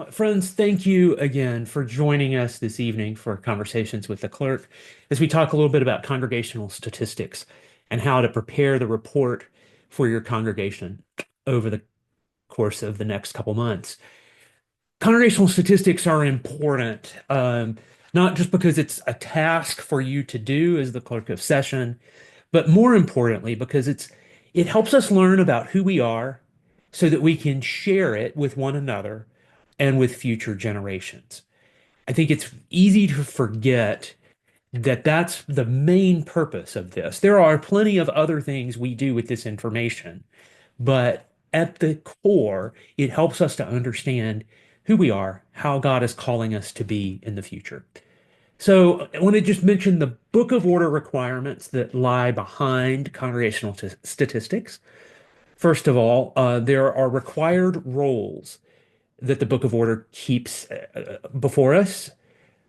Friends, thank you again for joining us this evening for Conversations with the Clerk as we talk a little bit about congregational statistics and how to prepare the report for your congregation over the course of the next couple months. Congregational statistics are important, not just because it's a task for you to do as the clerk of session, but more importantly, because it helps us learn about who we are so that we can share it with one another and with future generations. I think it's easy to forget that that's the main purpose of this. There are plenty of other things we do with this information, but at the core, it helps us to understand who we are, how God is calling us to be in the future. So I want to just mention the Book of Order requirements that lie behind congregational statistics. First of all, there are required roles that the Book of Order keeps before us.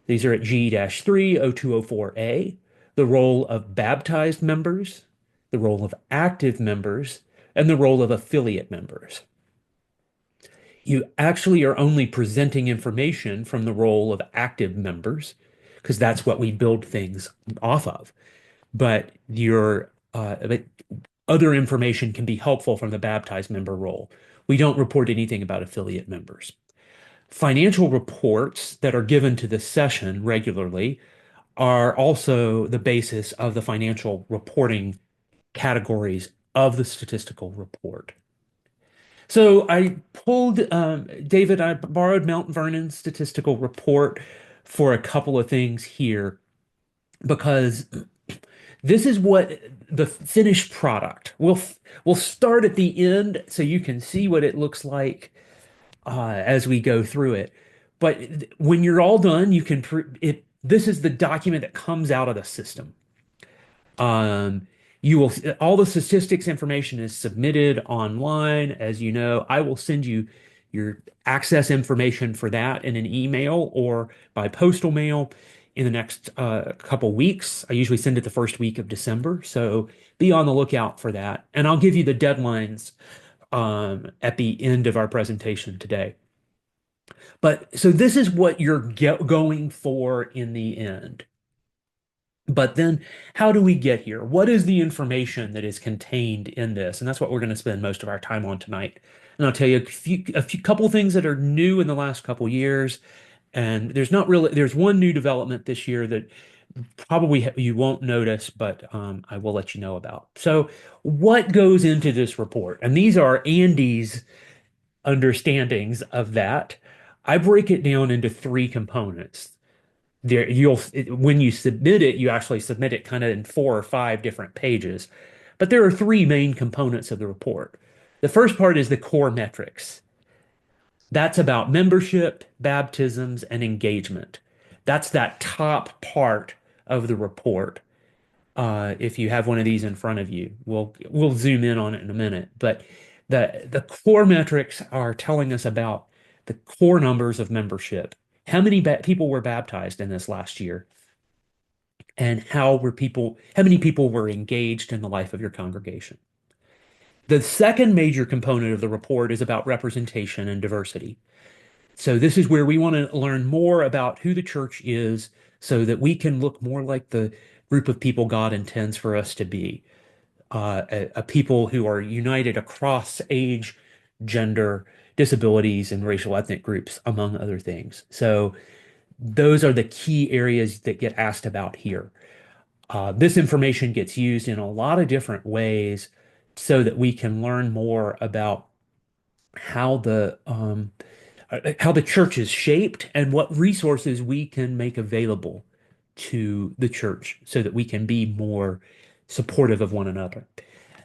These are at G-30204A, the role of baptized members, the role of active members, and the role of affiliate members. You actually are only presenting information from the role of active members because that's what we build things off of. But other information can be helpful from the baptized member role. We don't report anything about affiliate members. Financial reports that are given to the session regularly are also the basis of the financial reporting categories of the statistical report. So David, I borrowed Mount Vernon's statistical report for a couple of things here because this is what the finished product. We'll start at the end so you can see what it looks like as we go through it. But when you're all done, you can this is the document that comes out of the system. Um, you will all the statistics information is submitted online. As you know, I will send you your access information for that in an email or by postal mail in the next couple weeks. I usually send it the first week of December, so be on the lookout for that. And I'll give you the deadlines at the end of our presentation today. But so this is what you're going for in the end. But then how do we get here? What is the information that is contained in this? And that's what we're going to spend most of our time on tonight. And I'll tell you a few couple things that are new in the last couple years. And there's one new development this year that probably you won't notice, but I will let you know about. So what goes into this report? And these are Andy's understandings of that. I break it down into three components. When you submit it, you actually submit it kind of in 4 or 5 different pages. But there are three main components of the report. The first part is the core metrics. That's about membership, baptisms, and engagement. That's that top part of the report. If you have one of these in front of you, we'll zoom in on it in a minute. But the core metrics are telling us about the core numbers of membership. How many people were baptized in this last year? And how many people were engaged in the life of your congregation? The second major component of the report is about representation and diversity. So this is where we want to learn more about who the church is so that we can look more like the group of people God intends for us to be. A people who are united across age, gender, disabilities, and racial ethnic groups, among other things. So those are the key areas that get asked about here. This information gets used in a lot of different ways so that we can learn more about how the church is shaped and what resources we can make available to the church so that we can be more supportive of one another.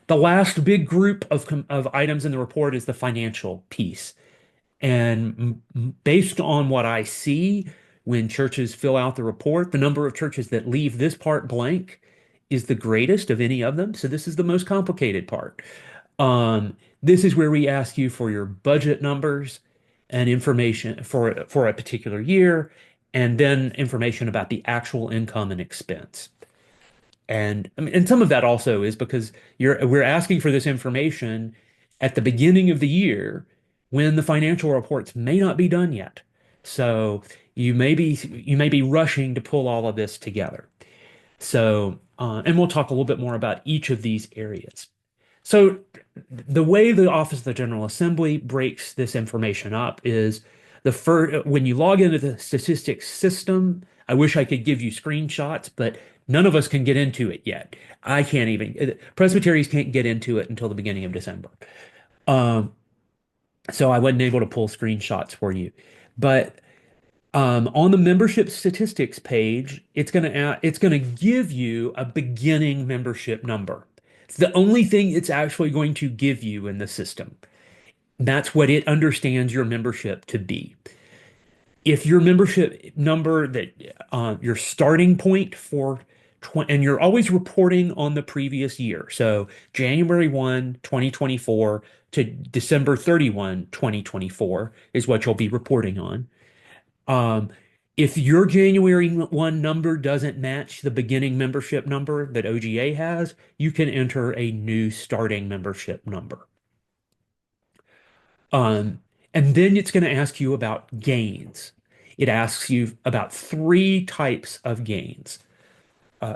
The last big group of items in the report is the financial piece. And based on what I see when churches fill out the report, the number of churches that leave this part blank is the greatest of any of them. So this is the most complicated part. This is where we ask you for your budget numbers and information for a particular year, and then information about the actual income and expense. And I mean, and some of that also is because we're asking for this information at the beginning of the year when the financial reports may not be done yet. So you may be rushing to pull all of this together. So, and we'll talk a little bit more about each of these areas. So the way the Office of the General Assembly breaks this information up is the first when you log into the statistics system. I wish I could give you screenshots, but none of us can get into it yet. I can't even, presbyteries can't get into it until the beginning of December. Um, so I wasn't able to pull screenshots for you. But on the membership statistics page, it's gonna give you a beginning membership number. It's the only thing it's actually going to give you in the system. That's what it understands your membership to be. If your membership number that your starting point for and you're always reporting on the previous year. So January 1, 2024 to December 31, 2024 is what you'll be reporting on. Um, if your January 1 number doesn't match the beginning membership number that OGA has, you can enter a new starting membership number. Um, and then it's going to ask you about gains. It asks you about three types of gains.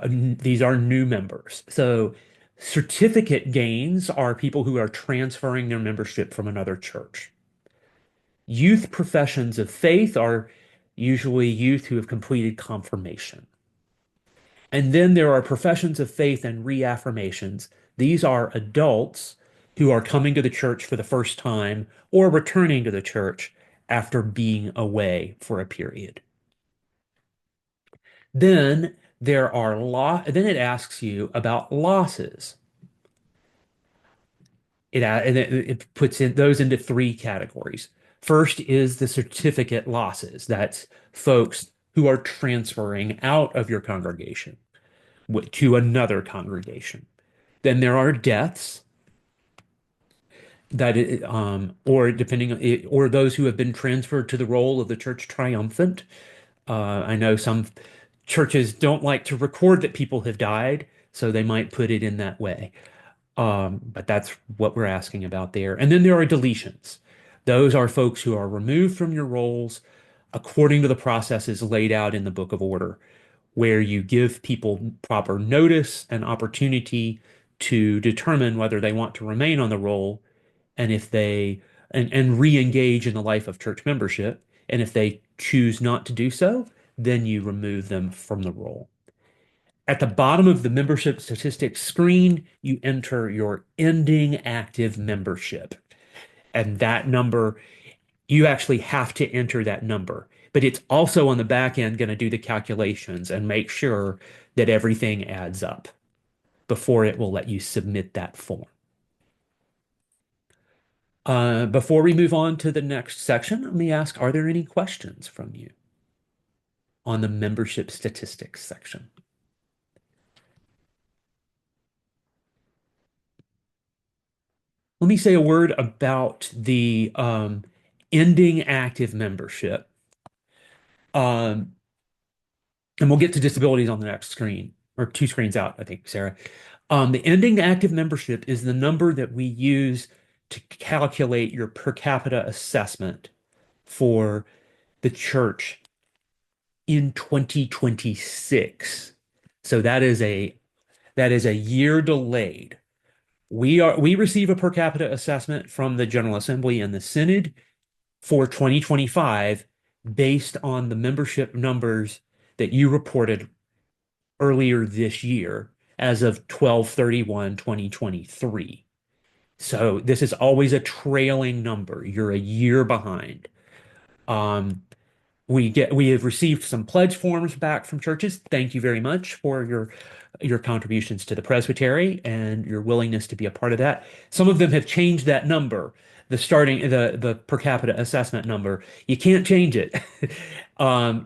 These are new members. So certificate gains are people who are transferring their membership from another church. Youth professions of faith are usually youth who have completed confirmation. And then there are professions of faith and reaffirmations. These are adults who are coming to the church for the first time or returning to the church after being away for a period. Then then it asks you about losses. It puts those into three categories. First is the certificate losses. That's folks who are transferring out of your congregation to another congregation. Then there are deaths or or those who have been transferred to the role of the church triumphant. I know some churches don't like to record that people have died, so they might put it in that way. But that's what we're asking about there. And then there are deletions. Those are folks who are removed from your roles according to the processes laid out in the Book of Order, where you give people proper notice and opportunity to determine whether they want to remain on the roll and if they and re-engage in the life of church membership. And if they choose not to do so, then you remove them from the roll. At the bottom of the membership statistics screen, you enter your ending active membership. And that number, you actually have to enter that number. But it's also on the back end going to do the calculations and make sure that everything adds up before it will let you submit that form. Before we move on to the next section, let me ask, are there any questions from you on the membership statistics section? Let me say a word about the ending active membership. Um, and we'll get to disabilities on the next screen, or two screens out, I think, Sarah. The ending active membership is the number that we use to calculate your per capita assessment for the church in 2026. So that is a year delayed. We receive a per capita assessment from the General Assembly and the Synod for 2025 based on the membership numbers that you reported earlier this year as of 12/31/2023. So this is always a trailing number. You're a year behind. Um, we have received some pledge forms back from churches. Thank you very much for your contributions to the presbytery and your willingness to be a part of that. Some of them have changed that number, the per capita assessment number. You can't change it.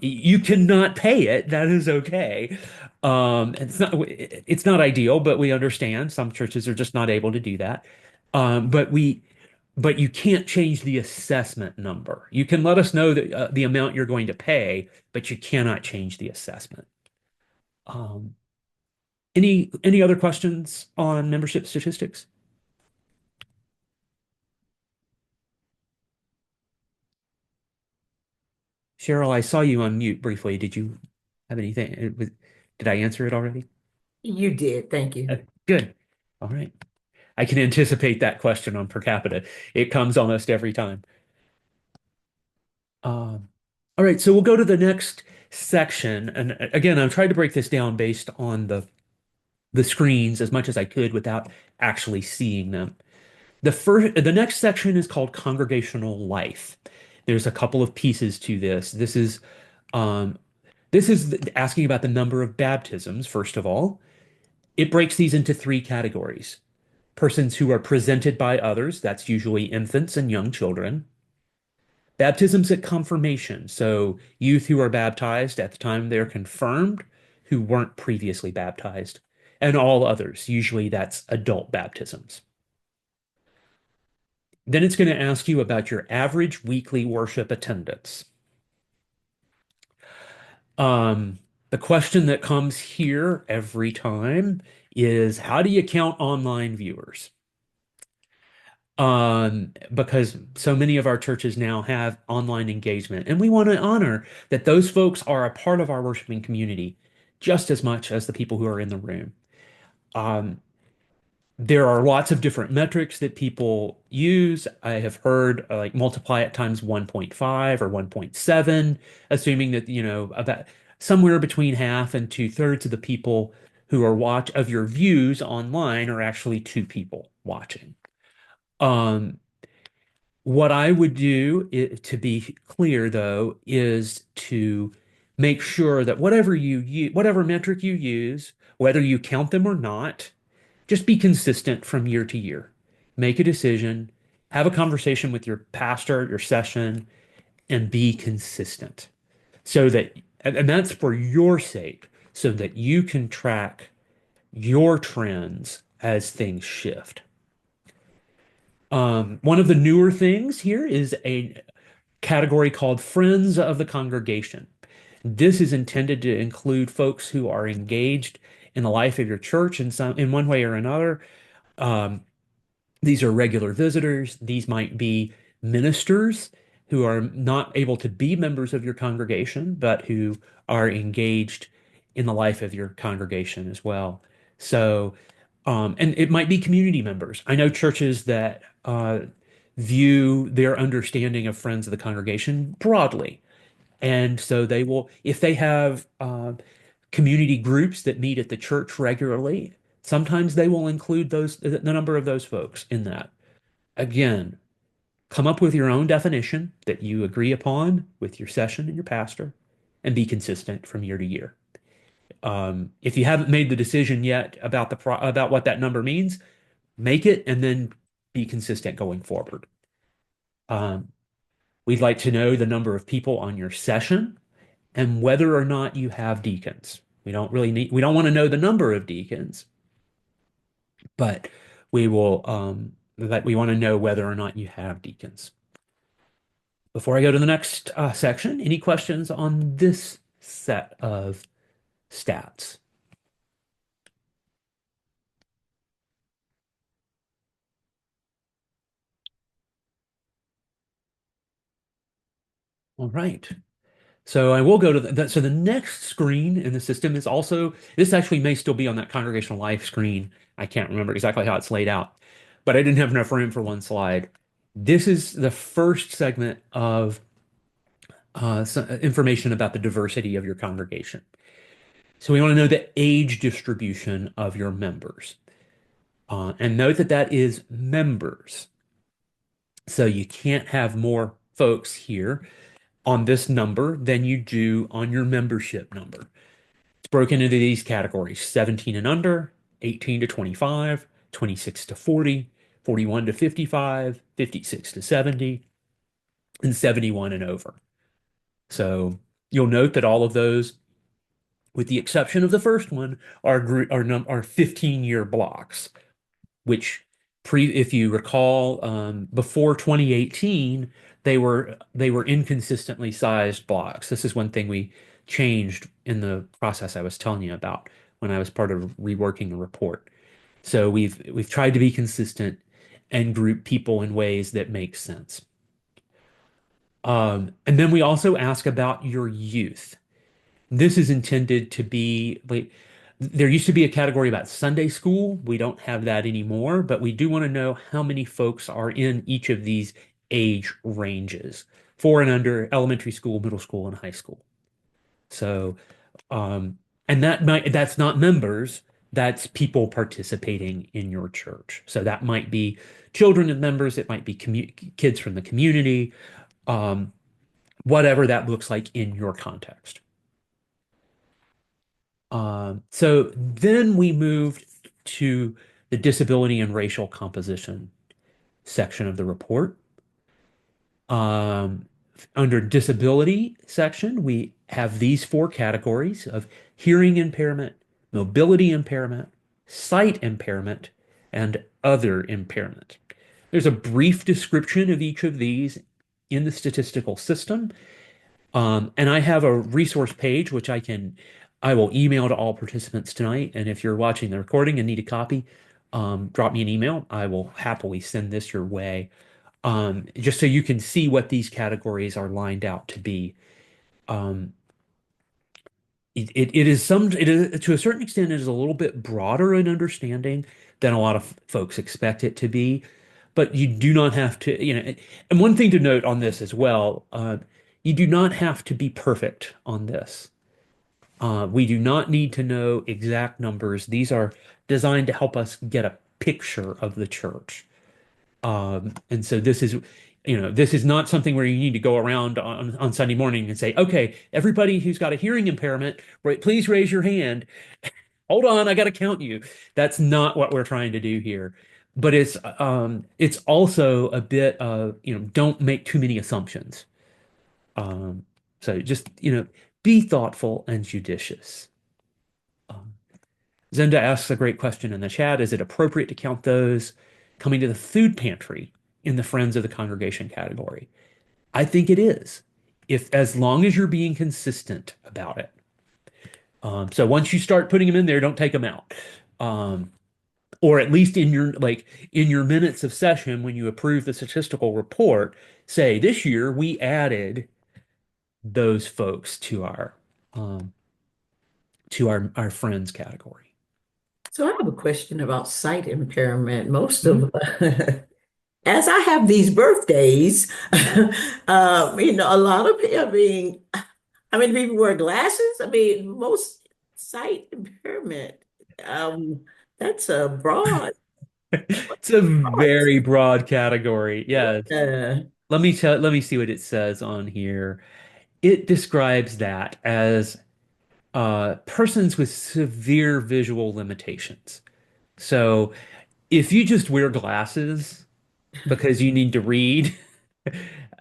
You cannot pay it. That is okay. It's not ideal, but we understand some churches are just not able to do that. But you can't change the assessment number. You can let us know the amount you're going to pay, but you cannot change the assessment. Um, any other questions on membership statistics? Cheryl, I saw you on mute briefly. Did you have anything? Did I answer it already? You did. Thank you. Uh, Good. All right. I can anticipate that question on per capita. It comes almost every time. Um, all right, so we'll go to the next section. And again, I'm trying to break this down based on the screens as much as I could without actually seeing them. The next section is called congregational life. There's a couple of pieces to this. Um, this is asking about the number of baptisms, first of all. It breaks these into three categories. Persons who are presented by others, that's usually infants and young children. Baptisms at confirmation, so youth who are baptized at the time they're confirmed who weren't previously baptized. And all others, usually that's adult baptisms. Then it's going to ask you about your average weekly worship attendance. Um, the question that comes here every time is how do you count online viewers? Because so many of our churches now have online engagement, and we want to honor that those folks are a part of our worshiping community just as much as the people who are in the room. Um, there are lots of different metrics that people use. I have heard like multiply it times 1.5 or 1.7, assuming that, about somewhere between half and two-thirds of the people who are watch of your views online are actually two people watching. Um, what I would do, to be clear, though, is to make sure that whatever metric you use, whether you count them or not, just be consistent from year to year. Make a decision, have a conversation with your pastor, your session, and be consistent so that, and that's for your sake, so that you can track your trends as things shift. One of the newer things here is a category called Friends of the Congregation. This is intended to include folks who are engaged in the life of your church in one way or another. Um, these are regular visitors. These might be ministers who are not able to be members of your congregation, but who are engaged in the life of your congregation as well. So, and it might be community members. I know churches that view their understanding of friends of the congregation broadly. And so they will, if they have community groups that meet at the church regularly, sometimes they will include the number of those folks in that. Again, come up with your own definition that you agree upon with your session and your pastor, and be consistent from year to year. If you haven't made the decision yet about about what that number means, make it and then be consistent going forward. Um, we'd like to know the number of people on your session and whether or not you have deacons. We don't want to know the number of deacons, but we want to know whether or not you have deacons. Before I go to the next section, any questions on this set of stats? All right. So I will go to so the next screen in the system is also, this actually may still be on that congregational life screen. I can't remember exactly how it's laid out, but I didn't have enough room for one slide. This is the first segment of information about the diversity of your congregation. So we want to know the age distribution of your members. And note that that is members. So you can't have more folks here on this number than you do on your membership number. It's broken into these categories: 17 and under, 18 to 25, 26 to 40, 41 to 55, 56 to 70, and 71 and over. So you'll note that all of those, with the exception of the first one, are 15-year blocks, which if you recall, before 2018, they were inconsistently sized blocks. This is one thing we changed in the process I was telling you about when I was part of reworking the report. So we've tried to be consistent and group people in ways that make sense. And then we also ask about your youth. This is intended to be like there used to be a category about Sunday school. We don't have that anymore, but we do want to know how many folks are in each of these age ranges, for and under elementary school, middle school, and high school. So, um, and that's not members, that's people participating in your church. So that might be children of members, it might be kids from the community, um, whatever that looks like in your context. So then we moved to the disability and racial composition section of the report. Um, Under disability section, we have these four categories of hearing impairment, mobility impairment, sight impairment, and other impairment. There's a brief description of each of these in the statistical system. And I have a resource page which I will email to all participants tonight. And if you're watching the recording and need a copy, drop me an email. I will happily send this your way, just so you can see what these categories are lined out to be. Um, it is to a certain extent, it is a little bit broader in understanding than a lot of folks expect it to be. But you do not have to, and one thing to note on this as well, you do not have to be perfect on this. We do not need to know exact numbers. These are designed to help us get a picture of the church. And so this is not something where you need to go around on Sunday morning and say, okay, everybody who's got a hearing impairment, right, please raise your hand. Hold on, I got to count you. That's not what we're trying to do here. But it's also a bit of, don't make too many assumptions. Um, so just, be thoughtful and judicious. Um, Zenda asks a great question in the chat. Is it appropriate to count those coming to the food pantry in the Friends of the Congregation category? I think it is, if as long as you're being consistent about it. So once you start putting them in there, don't take them out. Um, or at least in your minutes of session when you approve the statistical report, say this year we added those folks um, to our friends category. So I have a question about sight impairment. Most Mhm. of, as I have these birthdays, a lot of, people wear glasses. Most sight impairment. Um, that's a It's a broad. very broad category. Yes. Uh, Let me see what it says on here. It describes that as persons with severe visual limitations. So if you just wear glasses because you need to read,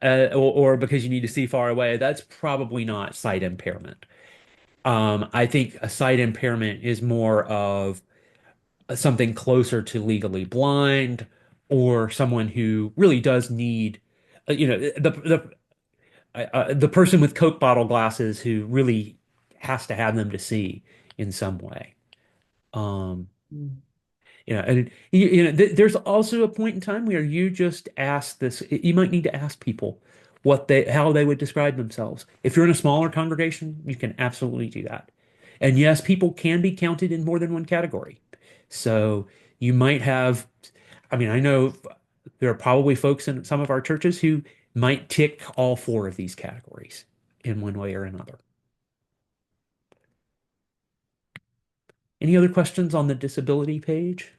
or because you need to see far away, that's probably not sight impairment. I think a sight impairment is more of something closer to legally blind, or someone who really does need, the person with Coke bottle glasses who really has to have them to see in some way. Um, and there's also a point in time where you just ask this. You might need to ask people how they would describe themselves. If you're in a smaller congregation, you can absolutely do that. And yes, people can be counted in more than one category. So you might have, I know there are probably folks in some of our churches who might tick all four of these categories in one way or another. Any other questions on the disability page?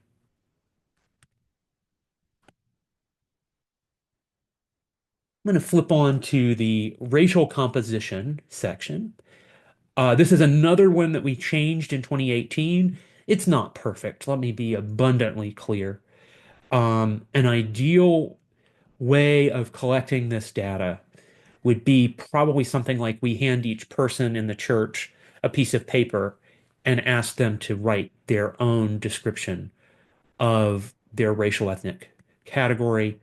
I'm going to flip on to the racial composition section. This is another one that we changed in 2018. It's not perfect. Let me be abundantly clear. An ideal way of collecting this data would be probably something like we hand each person in the church a piece of paper and ask them to write their own description of their racial ethnic category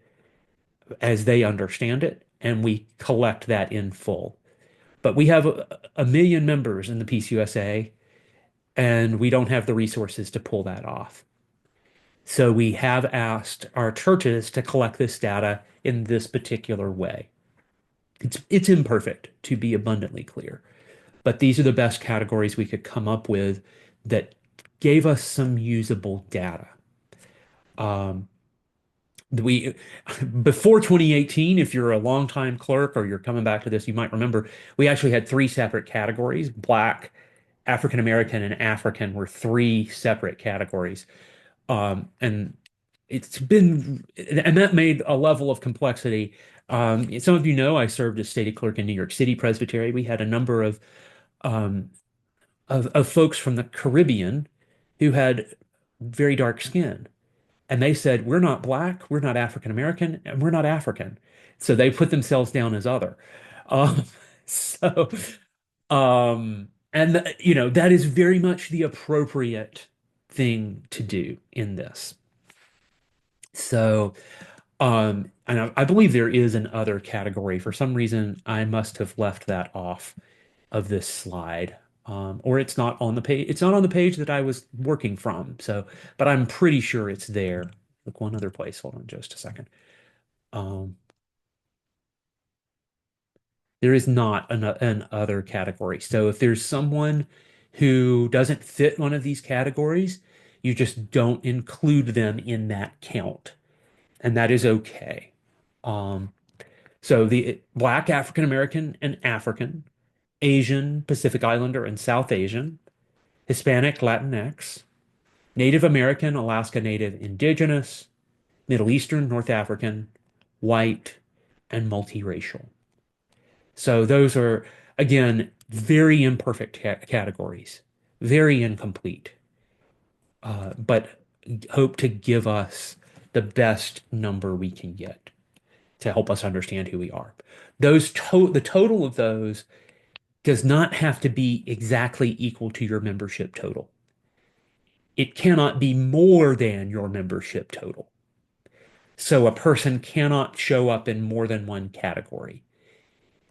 as they understand it, and we collect that in full. But we have a million members in the Peace USA, and we don't have the resources to pull that off. So we have asked our churches to collect this data in this particular way. It's imperfect, to be abundantly clear, but these are the best categories we could come up with that gave us some usable data. Um, we before 2018, if you're a longtime clerk or you're coming back to this, you might remember we actually had three separate categories. Black, African American, and African were three separate categories. And it's been, and that made a level of complexity. Some of you know I served as state clerk in New York City Presbytery. We had a number um, of folks from the Caribbean who had very dark skin. And they said, we're not black, we're not African American, and we're not African. So they put themselves down as other. Um, so, and that is very much the appropriate thing to do in this. So, and I believe there is an other category. For some reason, I must have left that off of this slide. Or it's not on the page. It's not on the page that I was working from. So, but I'm pretty sure it's there. Look one other place. Hold on just a second. Um, there is not an other category. So if there's someone who doesn't fit one of these categories, you just don't include them in that count, and that is okay. Um, so the Black, African American, and African, Asian, Pacific Islander, and South Asian, Hispanic, Latinx, Native American, Alaska Native, Indigenous, Middle Eastern, North African, white, and multiracial. So those are, again, very imperfect categories, very incomplete, but hope to give us the best number we can get to help us understand who we are. The total of those does not have to be exactly equal to your membership total. It cannot be more than your membership total. So a person cannot show up in more than one category.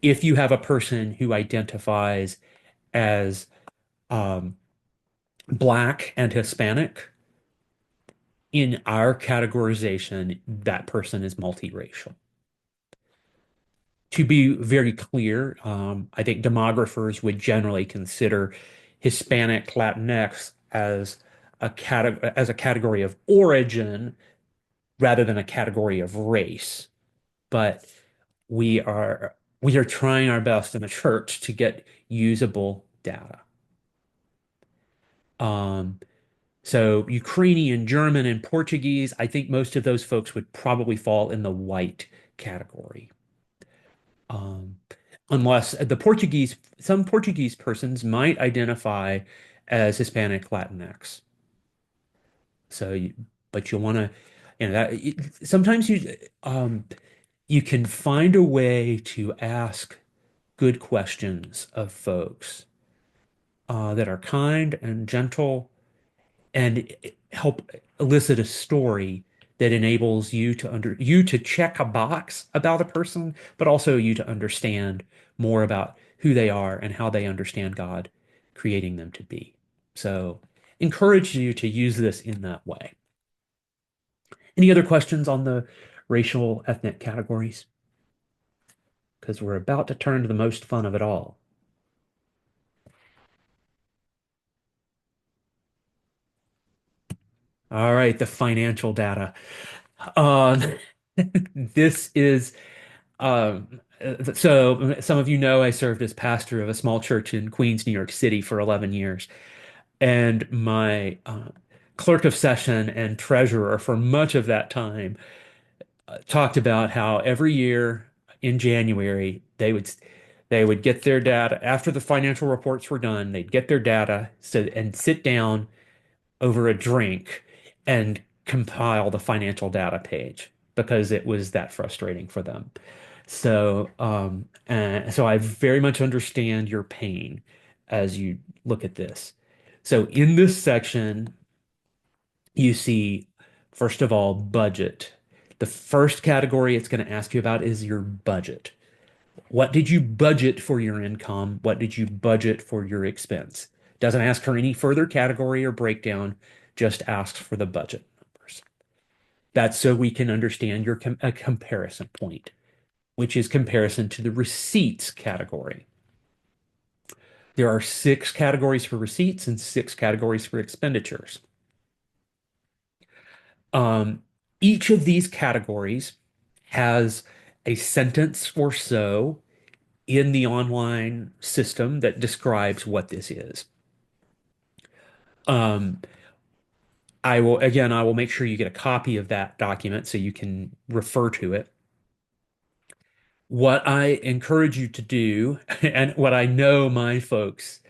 If you have a person who identifies as um, Black and Hispanic, in our categorization, that person is multiracial. To be very clear, I think demographers would generally consider Hispanic Latinx as a category of origin rather than a category of race. But we are we are trying our best in the church to get usable data. Um, so Ukrainian, German, and Portuguese, I think most of those folks would probably fall in the white category. Um, Unless some Portuguese persons might identify as Hispanic Latinx. So, but you'll want to, sometimes you can find a way to ask good questions of folks that are kind and gentle and help elicit a story that enables you to check a box about a person, but also you to understand more about who they are and how they understand God creating them to be. So, encourage you to use this in that way. Any other questions on the racial ethnic categories? Because we're about to turn to the most fun of it all. All right, the financial data. Um, this is so some of you know I served as pastor of a small church in Queens, New York City for 11 years. And my clerk of session and treasurer for much of that time talked about how every year in January they would get their data after the financial reports were done. They'd get their data and sit down over a drink and compile the financial data page because it was that frustrating for them. So I very much understand your pain as you look at this. So in this section, you see, first of all, budget. The first category it's going to ask you about is your budget. What did you budget for your income? What did you budget for your expense? Doesn't ask for any further category or breakdown, just asks for the budget numbers. That's so we can understand a comparison point. which is comparison to the receipts category. There are six categories for receipts and six categories for expenditures. Um, each of these categories has a sentence or so in the online system that describes what this is. Um, I will make sure you get a copy of that document so you can refer to it. What I encourage you to do, and what I know my folks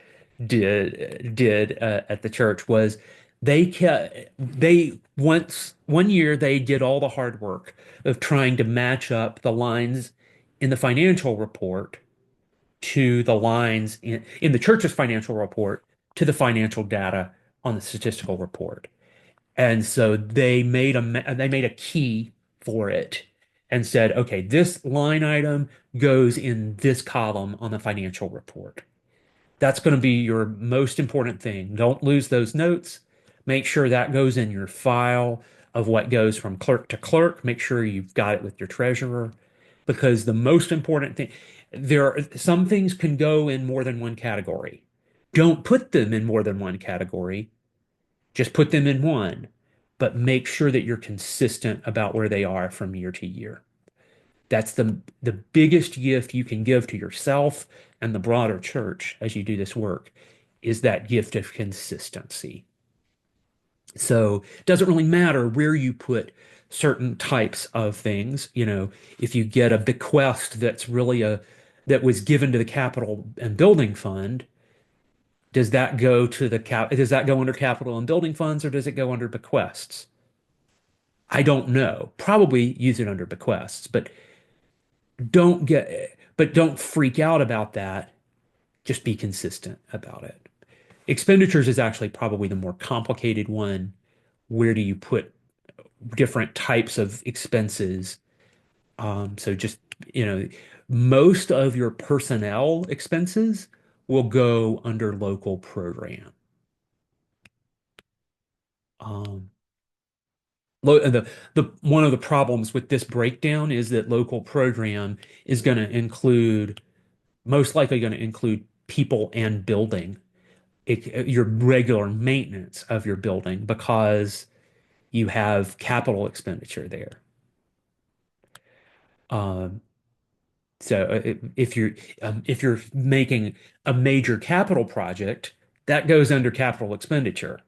did at the church was they once one year they did all the hard work of trying to match up the lines in the financial report to the lines in the church's financial report to the financial data on the statistical report. And so they made a key for it and said, okay, this line item goes in this column on the financial report. That's going to be your most important thing. Don't lose those notes. Make sure that goes in your file of what goes from clerk to clerk. Make sure you've got it with your treasurer because the most important thing, there are some things can go in more than one category. Don't put them in more than one category. Just put them in one, but make sure that you're consistent about where they are from year to year. That's the biggest gift you can give to yourself and the broader church as you do this work is that gift of consistency. So it doesn't really matter where you put certain types of things. You know, if you get a bequest that was given to the capital and building fund, does that go under capital and building funds or does it go under bequests? I don't know. Probably use it under bequests, but don't freak out about that. Just be consistent about it. Expenditures is actually probably the more complicated one. Where do you put different types of expenses? So just, you know, most of your personnel expenses will go under local program. Um, the one of the problems with this breakdown is that local program is going to include most likely going to include people and building your regular maintenance of your building because you have capital expenditure there. Um, so if you're making a major capital project, that goes under capital expenditure.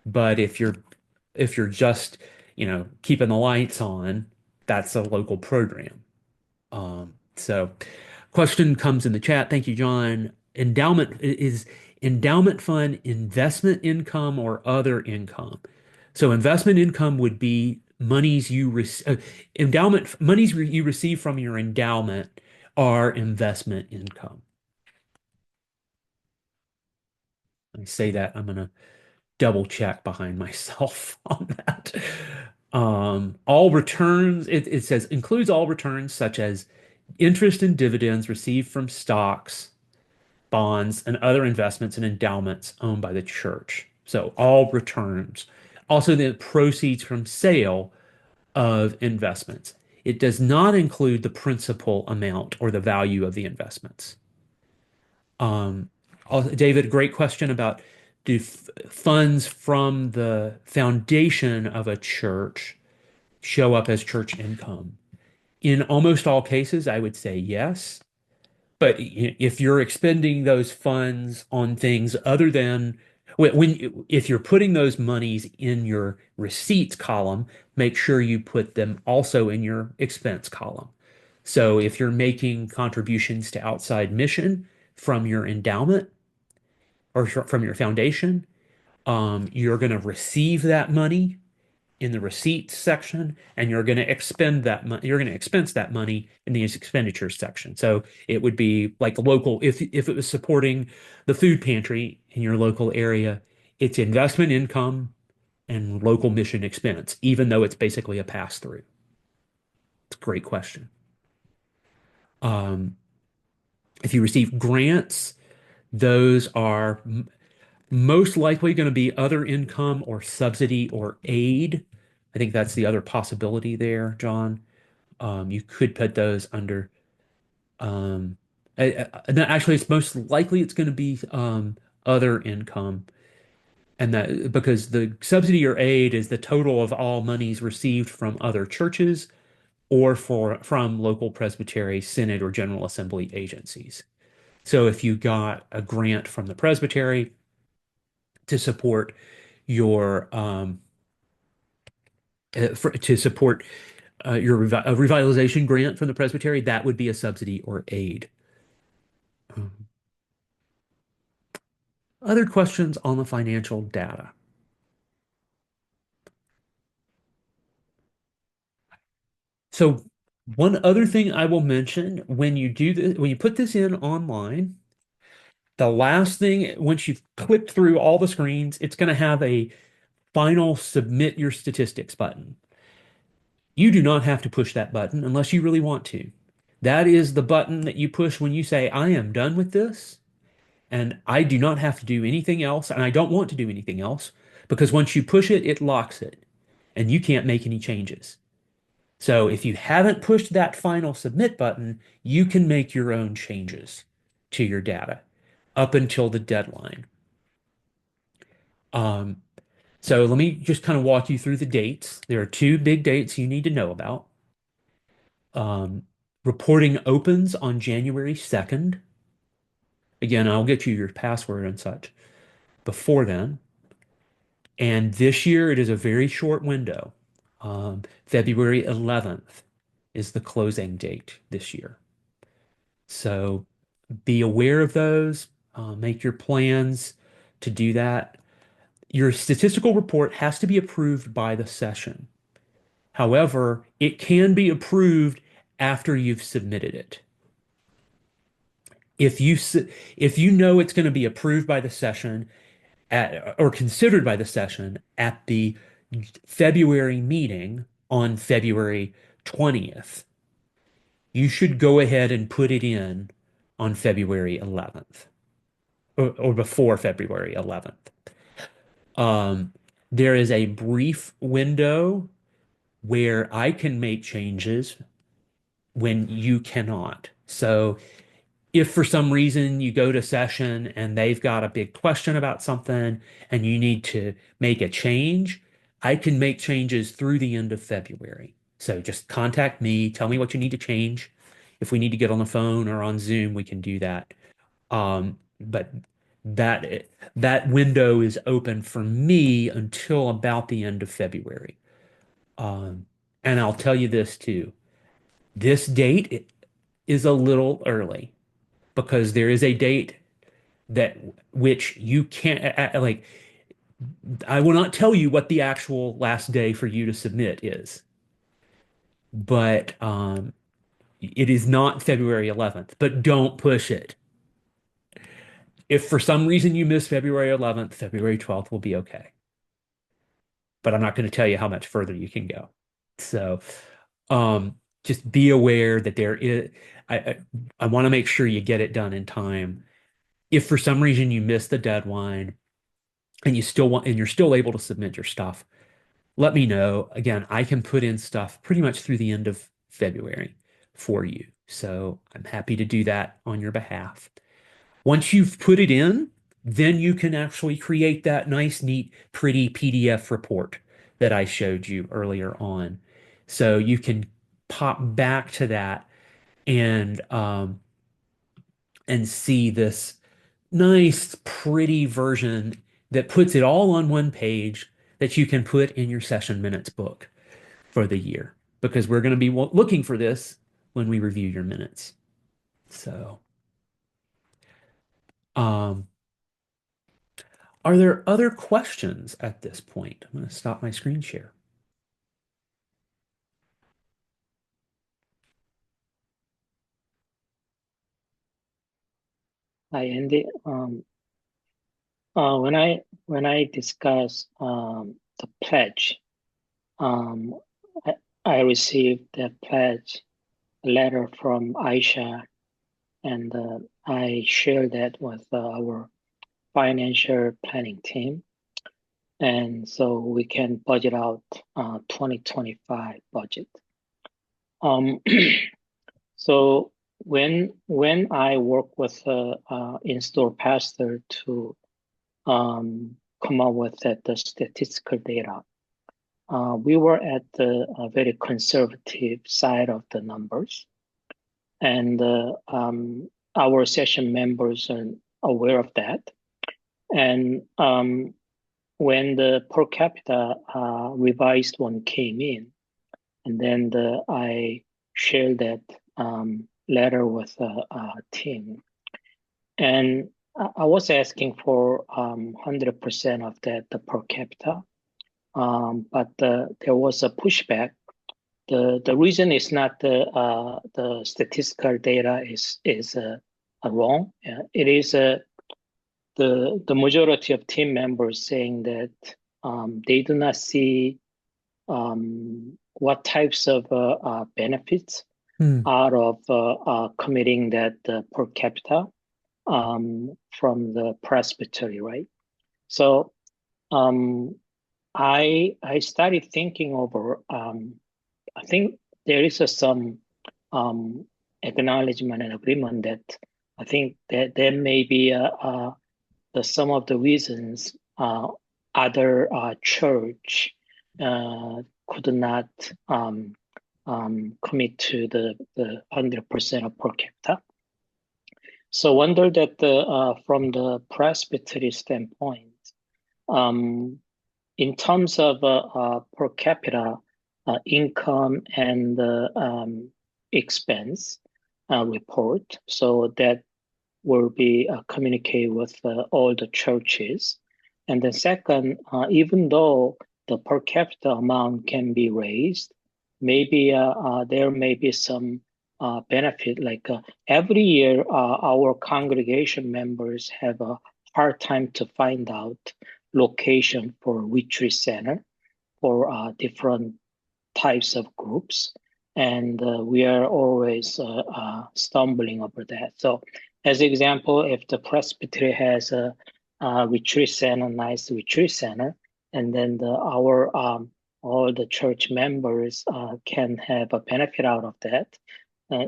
But if you're just, you know, keeping the lights on, that's a local program. So question comes in the chat. Thank you, John. Is endowment fund investment income or other income? So investment income would be you receive from your endowment are investment income. I say that I'm gonna double check behind myself on that. All returns, it says includes all returns such as interest and dividends received from stocks, bonds, and other investments and endowments owned by the church. So all returns. Also, the proceeds from sale of investments. It does not include the principal amount or the value of the investments. Um, David, great question about do funds from the foundation of a church show up as church income? In almost all cases, I would say yes. But if you're expending those funds on things other than if you're putting those monies in your receipts column, make sure you put them also in your expense column. So if you're making contributions to outside mission from your endowment or from your foundation, you're going to receive that money in the receipts section, and you're going to expend that money. You're going to expense that money in the expenditures section. So it would be like local. If it was supporting the food pantry in your local area, it's investment income and local mission expense, even though it's basically a pass through. It's a great question. Um, if you receive grants, those are most likely going to be other income or subsidy or aid. I think that's the other possibility there, John. You could put those under. Um, no, actually, it's most likely it's going to be other income, and that because the subsidy or aid is the total of all monies received from other churches or from local presbytery, synod, or general assembly agencies. So if you got a grant from the presbytery to support your to support your a revitalization grant from the presbytery, that would be a subsidy or aid. Um, Other questions on the financial data? So one other thing I will mention when you do this, when you put this in online, the last thing, once you've clicked through all the screens, it's going to have a final submit your statistics button. You do not have to push that button unless you really want to. That is the button that you push when you say, I am done with this and I do not have to do anything else and I don't want to do anything else because once you push it, it locks it and you can't make any changes. So if you haven't pushed that final submit button, you can make your own changes to your data up until the deadline. Um, so let me just kind of walk you through the dates. There are two big dates you need to know about. Um, Reporting opens on January 2nd. Again, I'll get you your password and such before then. And this year it is a very short window. February 11th is the closing date this year. So be aware of those, make your plans to do that. Your statistical report has to be approved by the session. However, it can be approved after you've submitted it. If you if you know it's going to be approved by the session or considered by the session at the February meeting on February 20th, you should go ahead and put it in on February 11th or before February 11th. Um, there is a brief window where I can make changes when you cannot. So if for some reason you go to session and they've got a big question about something and you need to make a change, I can make changes through the end of February. So just contact me, tell me what you need to change. If we need to get on the phone or on Zoom, we can do that. But that window is open for me until about the end of February. Um, and I'll tell you this too. This date is a little early because there is a date that which you can't like I will not tell you what the actual last day for you to submit is, but it is not February 11th, but don't push it. If for some reason you miss February 11th, February 12th will be okay. But I'm not going to tell you how much further you can go. So just be aware that there is I I, I want to make sure you get it done in time. If for some reason you miss the deadline, and you're still able to submit your stuff, let me know. Again, I can put in stuff pretty much through the end of February for you. So I'm happy to do that on your behalf. Once you've put it in, then you can actually create that nice, neat, pretty PDF report that I showed you earlier on. So you can pop back to that and see this nice, pretty version that puts it all on one page that you can put in your session minutes book for the year because we're going to be looking for this when we review your minutes. So, um, are there other questions at this point? I'm going to stop my screen share. Hi, Andy. When I discuss the pledge, um, I, I received the pledge letter from Aisha, and I shared that with our financial planning team, and so we can budget out 2025 budget. Um, so when I work with in-store pastor to come up with the statistical data, we were at the very conservative side of the numbers, and our session members are aware of that. And when the per capita revised one came in, and then I shared that letter with a team, and I was asking for 100% of that the per capita, but there was a pushback. The reason is not the statistical data is wrong. It is the majority of team members saying that they do not see what types of benefits Hmm. out of committing that per capita from the presbytery, right? So I started thinking over. I think there is some acknowledgement and agreement that I think that there may be some of the reasons other church could not commit to the 100% of per capita. So wonder that from the presbytery standpoint, um, in terms of per capita income and expense report, so that will be communicated with all the churches. And then second, even though the per capita amount can be raised, maybe there may be some benefit. Like every year, our congregation members have a hard time to find out location for retreat center for different types of groups, and we are always stumbling over that. So, as example, if the presbytery has a retreat center, nice retreat center, and then our all the church members can have a benefit out of that.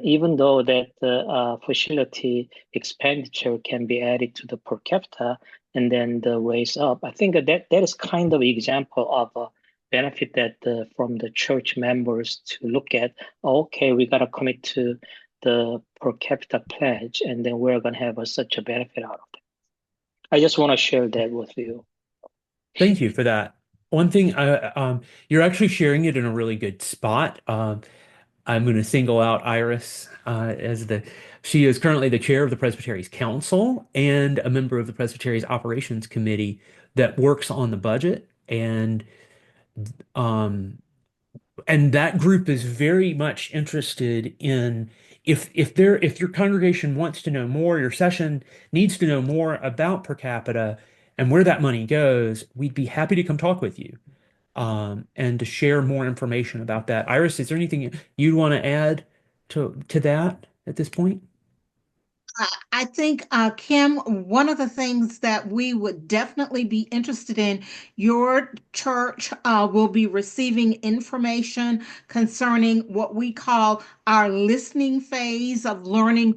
Even though that the facility expenditure can be added to the per capita and then the raise up, I think that is kind of example of a benefit that from the church members to look at. Okay, we got to commit to the per capita pledge, and then we're going to have such a benefit out of it. I just want to share that with you. Thank you for that. One thing, you're actually sharing it in a really good spot. I'm going to single out Iris she is currently the chair of the Presbytery's Council and a member of the Presbytery's Operations Committee that works on the budget. Um, and that group is very much interested in if your congregation wants to know more, your session needs to know more about per capita and where that money goes, we'd be happy to come talk with you and to share more information about that. Iris, is there anything you'd want to add to that at this point? I think, Kim, one of the things that we would definitely be interested in, your church will be receiving information concerning what we call our listening phase of learning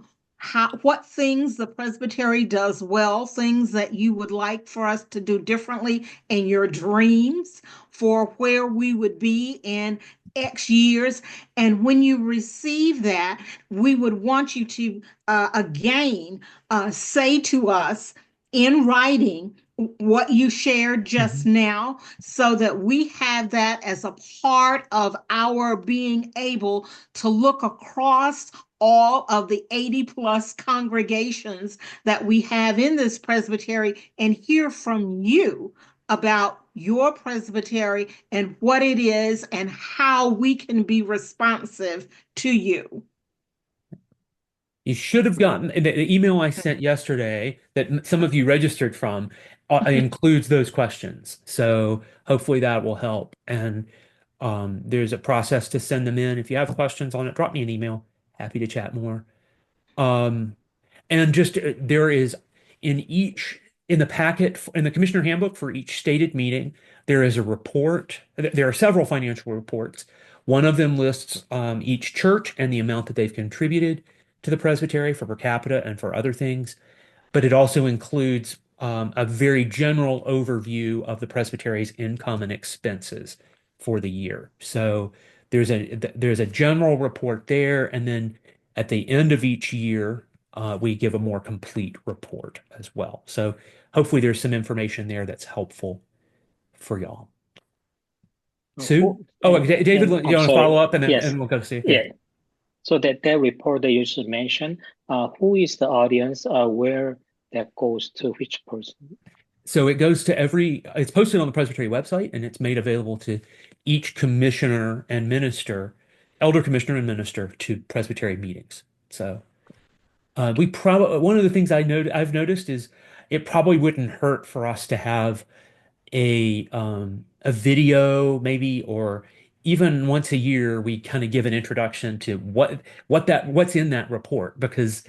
what things the presbytery does well, things that you would like for us to do differently, and your dreams for where we would be in X years. And when you receive that, we would want you to again say to us in writing what you shared just Mhm. now so that we have that as a part of our being able to look across all of the 80 plus congregations that we have in this presbytery and hear from you about your presbytery and what it is and how we can be responsive to you. You should have gotten the email I sent yesterday that some of you registered from includes those questions. So hopefully that will help. And there's a process to send them in. If you have questions on it, drop me an email. Happy to chat more. Um, and just there is in each in the packet in the commissioner handbook for each stated meeting, there is a report. There are several financial reports. One of them lists each church and the amount that they've contributed. to the presbytery for per capita and for other things, but it also includes a very general overview of the presbytery's income and expenses for the year. So there's a general report there, and then at the end of each year, we give a more complete report as well. So hopefully there's some information there that's helpful for y'all. Sue? Oh, David, you I'm want to sorry. follow up and then Yes. and we'll go see. Yeah. Yeah. So that report that you should mention, who is the audience, where that goes to which person? So it goes to it's posted on the Presbytery website and it's made available to each commissioner and minister, elder commissioner and minister to Presbytery meetings. So we probably, one of the things I've noticed is it probably wouldn't hurt for us to have a video maybe, or even once a year we kind of give an introduction to what's in that report, because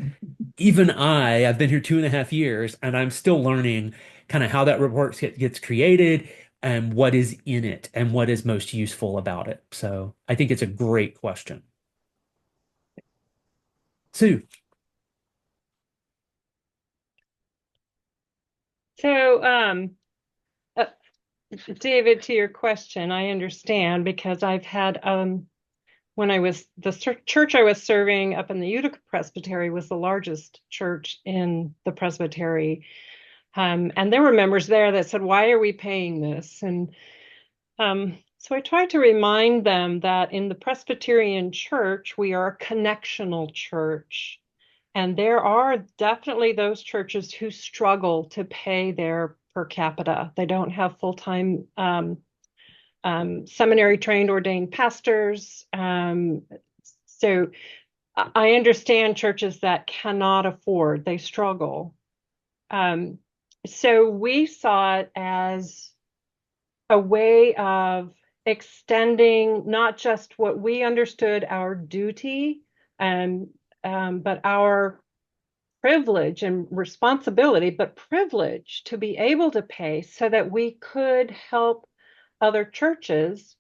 even I've been here 2.5 years and I'm still learning kind of how that report gets created and what is in it and what is most useful about it. So I think it's a great question. Sue. So, uh, David, to your question, I understand because I've had when I was the church I was serving up in the Utica Presbytery was the largest church in the Presbytery. And there were members there that said, "Why are we paying this?" And so I tried to remind them that in the Presbyterian church, we are a connectional church. And there are definitely those churches who struggle to pay their per capita. They don't have full-time seminary trained ordained pastors. So I understand churches that cannot afford, they struggle. So we saw it as a way of extending not just what we understood our duty, but our privilege and responsibility, but privilege to be able to pay so that we could help other churches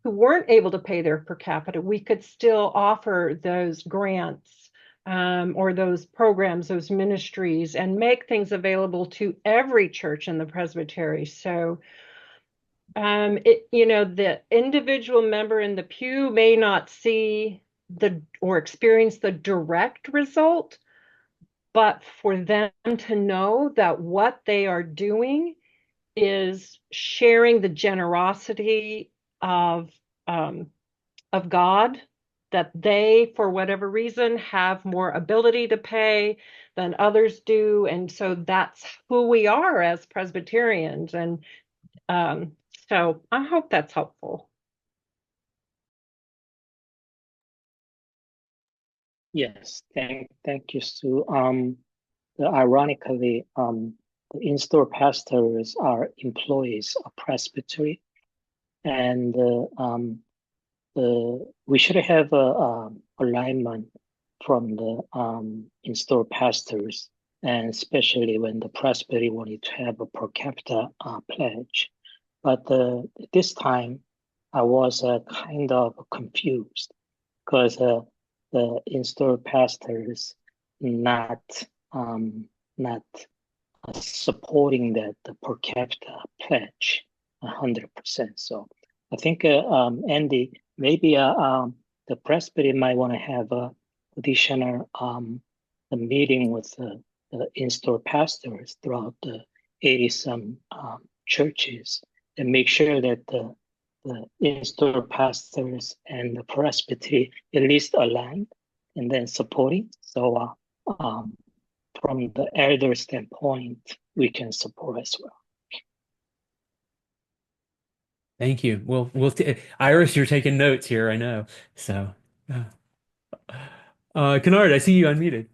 who weren't able to pay their per capita. We could still offer those grants or those programs, those ministries, and make things available to every church in the presbytery. So the individual member in the pew may not see or experience the direct result, but for them to know that what they are doing is sharing the generosity of God, that they, for whatever reason, have more ability to pay than others do, and so that's who we are as Presbyterians. And so I hope that's helpful. Yes, thank you, Sue. Ironically, the in-store pastors are employees of Presbytery, and we should have a alignment from the in-store pastors, and especially when the Presbytery wanted to have a per capita pledge. But this time, I was kind of confused because the in-store pastors not not supporting the per capita pledge 100%. So I think Andy, maybe the presbytery might want to have a additional a meeting with the in-store pastors throughout the 80-some churches and make sure that the in-store pastors and the presbytery at least align and then supporting. So from the elder standpoint, we can support as well. Thank you. Iris, you're taking notes here, I know. So, Kennard, I see you unmuted.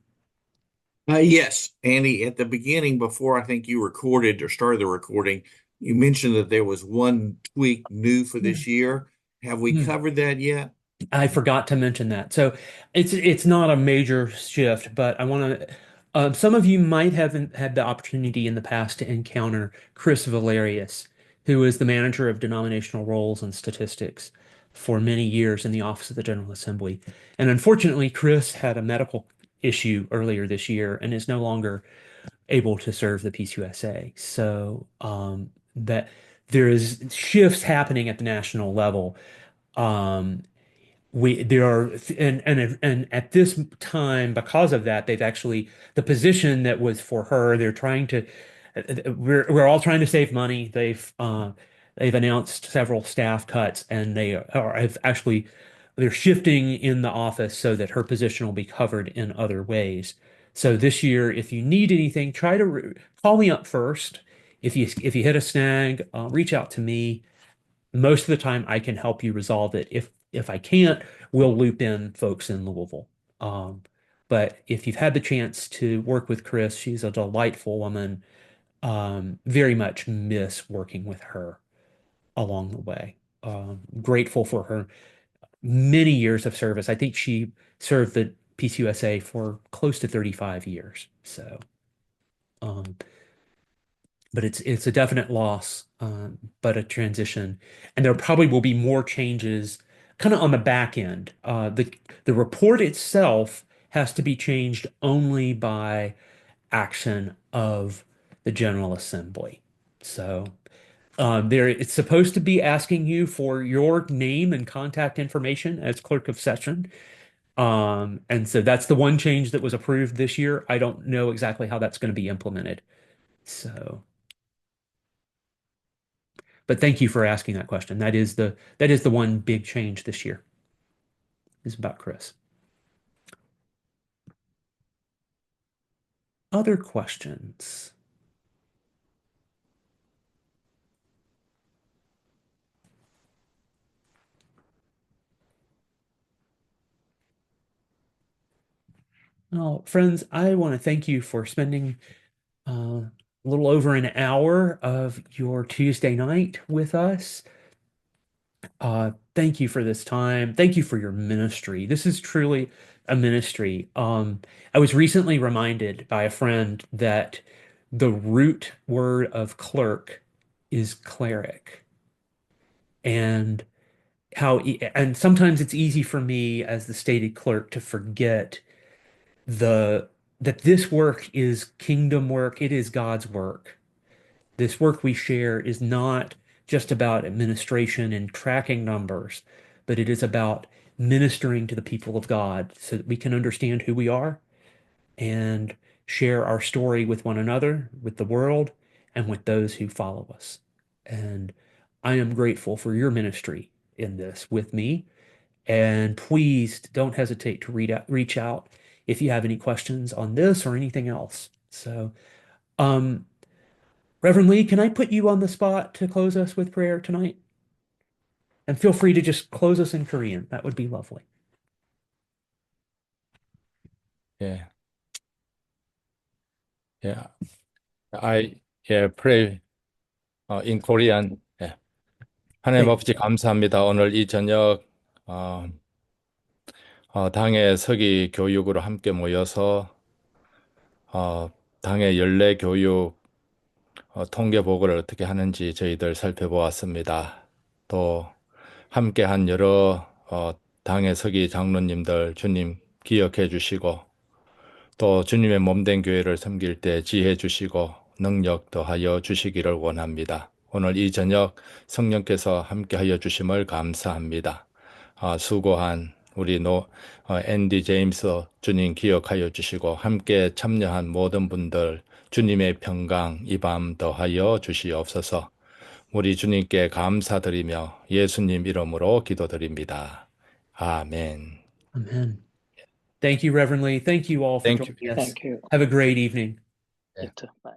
Yes, Andy, at the beginning, before I think you recorded or started the recording, you mentioned that there was one tweak new for this year. Have we covered that yet? I forgot to mention that. So it's not a major shift, but I want to. Some of you might have had the opportunity in the past to encounter Chris Valerius, who is the manager of denominational roles and statistics for many years in the Office of the General Assembly. And unfortunately, Chris had a medical issue earlier this year and is no longer able to serve the PCUSA. So that there is shifts happening at the national level. Um, we there are and at this time, because of that, they've actually the position that was for her, they're trying to we're all trying to save money. They've announced several staff cuts, and have actually they're shifting in the office so that her position will be covered in other ways. So this year, if you need anything, try to call me up first. If you hit a snag, reach out to me. Most of the time I can help you resolve it. If I can't, we'll loop in folks in Louisville. Um, but if you've had the chance to work with Chris, she's a delightful woman. Very much miss working with her along the way. Grateful for her many years of service. I think she served the PCUSA for close to 35 years. So, um, but it's a definite loss, but a transition, and there probably will be more changes kind of on the back end. The report itself has to be changed only by action of the General Assembly. So there, it's supposed to be asking you for your name and contact information as clerk of session. And so that's the one change that was approved this year. I don't know exactly how that's going to be implemented. So. But thank you for asking that question. That is the one big change this year is about Chris. Other questions? Well, friends, I want to thank you for spending a little over an hour of your Tuesday night with us. Thank you for this time. Thank you for your ministry. This is truly a ministry. I was recently reminded by a friend that the root word of clerk is cleric. And and sometimes it's easy for me as the stated clerk to forget the that this work is kingdom work. It is God's work. This work we share is not just about administration and tracking numbers, but it is about ministering to the people of God so that we can understand who we are and share our story with one another, with the world, and with those who follow us. And I am grateful for your ministry in this with me. And please don't hesitate to reach out if you have any questions on this or anything else. So, um, Reverend Lee, can I put you on the spot to close us with prayer tonight? And feel free to just close us in Korean. That would be lovely. Yeah, yeah. I pray in Korean. 예. 하나님 Thank 아버지 감사합니다. 오늘 이 저녁 어, 당의 서기 교육으로 함께 모여서 당의 연례 교육 통계 보고를 어떻게 하는지 저희들 살펴보았습니다. 또 함께한 여러 당의 서기 장로님들 주님 기억해 주시고 또 주님의 몸된 교회를 섬길 때 지혜 주시고 능력 더하여 주시기를 원합니다. 오늘 이 저녁 성령께서 함께하여 주심을 감사합니다. 수고한 우리 앤디 제임스 주님 기억하여 주시고 함께 참여한 모든 분들 주님의 평강 이 밤 더하여 주시옵소서. 우리 주님께 감사드리며 예수님 이름으로 기도드립니다. 아멘. Amen. Thank you, Reverend Lee. Thank you all for Thank you. joining us. Thank you. Have a great evening. You too. Bye.